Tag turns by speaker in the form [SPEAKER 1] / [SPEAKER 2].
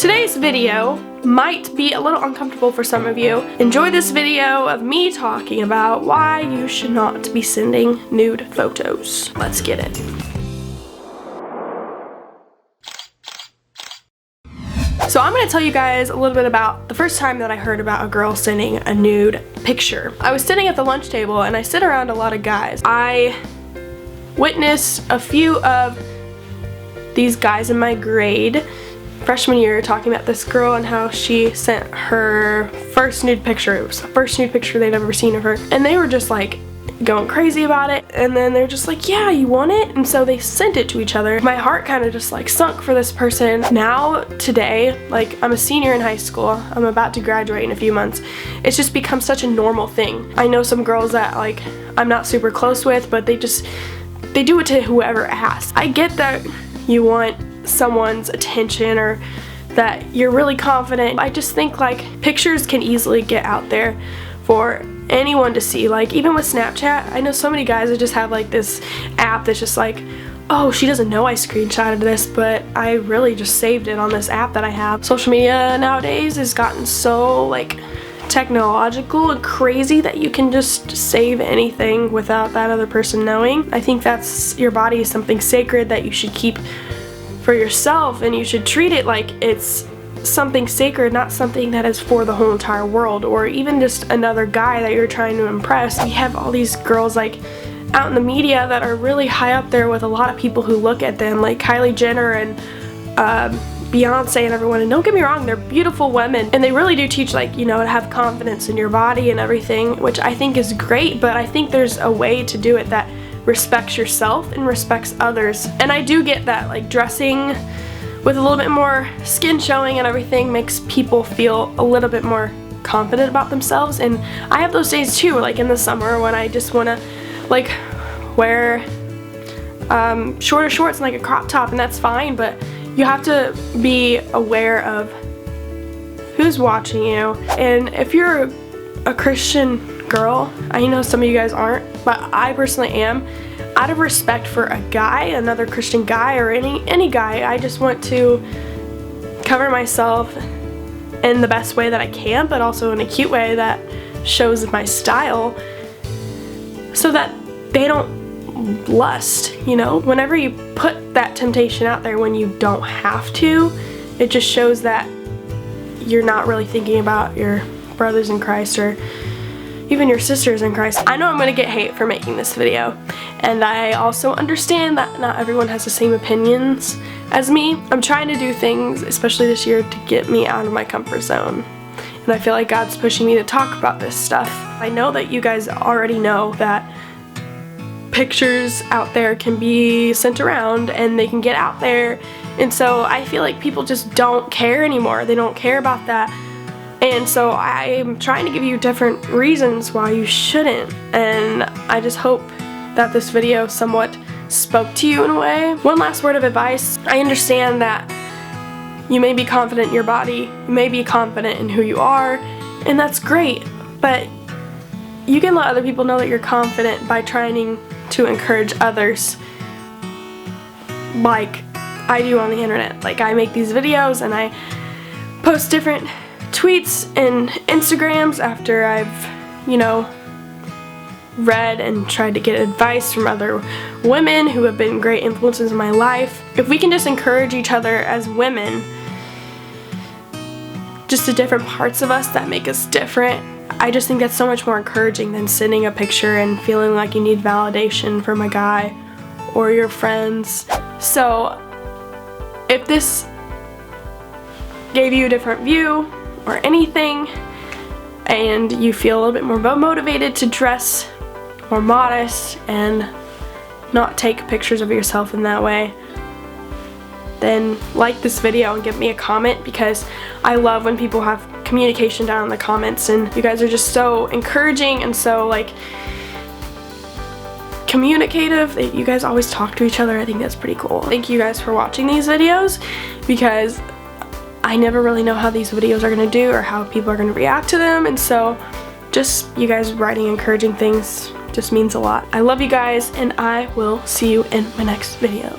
[SPEAKER 1] Today's video might be a little uncomfortable for some of you. Enjoy this video of me talking about why you should not be sending nude photos. Let's get it. So I'm going to tell you guys a little bit about the first time that I heard about a girl sending a nude picture. I was sitting at the lunch table and I sit around a lot of guys. I witnessed a few of these guys in my grade freshman year talking about this girl and how she sent her first nude picture. It was the first nude picture they'd ever seen of her, and they were just like going crazy about it, and then they're just like, yeah, you want it? And so they sent it to each other. My heart kind of just like sunk for this person. Now today, like, I'm a senior in high school, I'm about to graduate in a few months. It's just become such a normal thing. I know some girls that like I'm not super close with, but they do it to whoever asks. I get that you want someone's attention or that you're really confident. I just think like pictures can easily get out there for anyone to see. Like even with Snapchat, I know so many guys that just have like this app that's just like, oh, she doesn't know I screenshotted this, but I really just saved it on this app that I have. Social media nowadays has gotten so like technological and crazy that you can just save anything without that other person knowing. I think that's, your body is something sacred that you should keep for yourself, and you should treat it like it's something sacred, not something that is for the whole entire world or even just another guy that you're trying to impress. We have all these girls like out in the media that are really high up there with a lot of people who look at them, like Kylie Jenner and Beyonce and everyone, and don't get me wrong, they're beautiful women and they really do teach, like, you know, to have confidence in your body and everything, which I think is great, but I think there's a way to do it that respects yourself and respects others. And I do get that like dressing with a little bit more skin showing and everything makes people feel a little bit more confident about themselves, and I have those days too, like in the summer when I just want to like wear shorter shorts and like a crop top, and that's fine, but you have to be aware of who's watching you. And if you're a Christian girl, I know some of you guys aren't, but I personally am. Out of respect for a guy, another Christian guy, or any guy, I just want to cover myself in the best way that I can, but also in a cute way that shows my style so that they don't lust, you know? Whenever you put that temptation out there when you don't have to, it just shows that you're not really thinking about your brothers in Christ or even your sisters in Christ. I know I'm gonna get hate for making this video, and I also understand that not everyone has the same opinions as me. I'm trying to do things, especially this year, to get me out of my comfort zone. And I feel like God's pushing me to talk about this stuff. I know that you guys already know that pictures out there can be sent around and they can get out there, and so I feel like people just don't care anymore. They don't care about that. And so I'm trying to give you different reasons why you shouldn't, and I just hope that this video somewhat spoke to you in a way. One last word of advice. I understand that you may be confident in your body, you may be confident in who you are, and that's great, but you can let other people know that you're confident by trying to encourage others like I do on the internet. Like, I make these videos and I post different tweets and Instagrams after I've, you know, read and tried to get advice from other women who have been great influences in my life. If we can just encourage each other as women, just the different parts of us that make us different, I just think that's so much more encouraging than sending a picture and feeling like you need validation from a guy or your friends. So if this gave you a different view or anything, and you feel a little bit more motivated to dress more modest and not take pictures of yourself in that way, then like this video and give me a comment, because I love when people have communication down in the comments, and you guys are just so encouraging and so like communicative. You guys always talk to each other. I think that's pretty cool. Thank you guys for watching these videos, because I never really know how these videos are gonna do or how people are gonna react to them, and so just you guys writing encouraging things just means a lot. I love you guys, and I will see you in my next video.